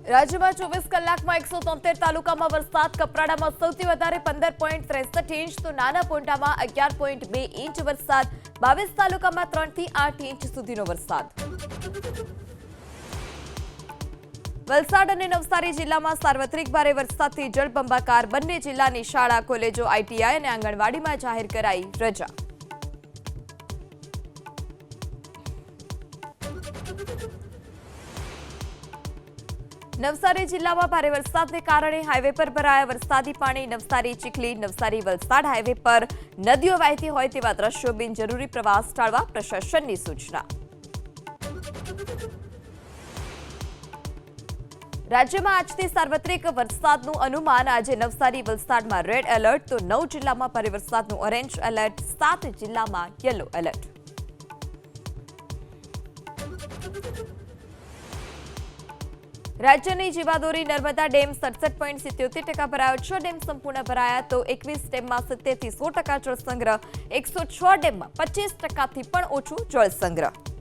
રાજ્યમાં 24 કલાકમાં 173 તાલુકામાં વરસાદ. કપરાડામાં સૌથી વધારે 15.63 ઇંચ તો નાના પોંટામાં 11.2 ઇંચ વરસાદ. 22 તાલુકામાં 3 થી 8 ઇંચ સુધીનો વરસાદ. વલસાડ અને નવસારી જિલ્લામાં સાર્વત્રિક ભારે વરસાદથી જળબંબાકાર. બંને જિલ્લાની શાળા, કોલેજો, આઈટીઆઈ અને આંગણવાડીમાં જાહેર કરાઈ રજા. નવસારી જિલ્લામાં ભારે વરસાદને કારણે હાઈવે પર ભરાયા વરસાદી પાણી. નવસારી ચીખલી, નવસારી વલસાડ હાઈવે પર નદીઓ વહેતી હોય તેવા દ્રશ્યો. બિનજરૂરી પ્રવાસ ટાળવા પ્રશાસનની સૂચના. રાજ્યમાં આજથી સાર્વત્રિક વરસાદનું અનુમાન. આજે નવસારી વલસાડમાં રેડ એલર્ટ તો 9 જિલ્લામાં ભારે વરસાદનું ઓરેન્જ એલર્ટ. 7 જિલ્લામાં યલો એલર્ટ. રાજ્યની જીવાદોરી નર્મદા ડેમ 67.77% ભરાયો. 6 ડેમ સંપૂર્ણ ભરાયા તો 21 ડેમમાં 70 થી 100% જળસંગ્રહ. 106 ડેમમાં 25%થી પણ ઓછું જળસંગ્રહ.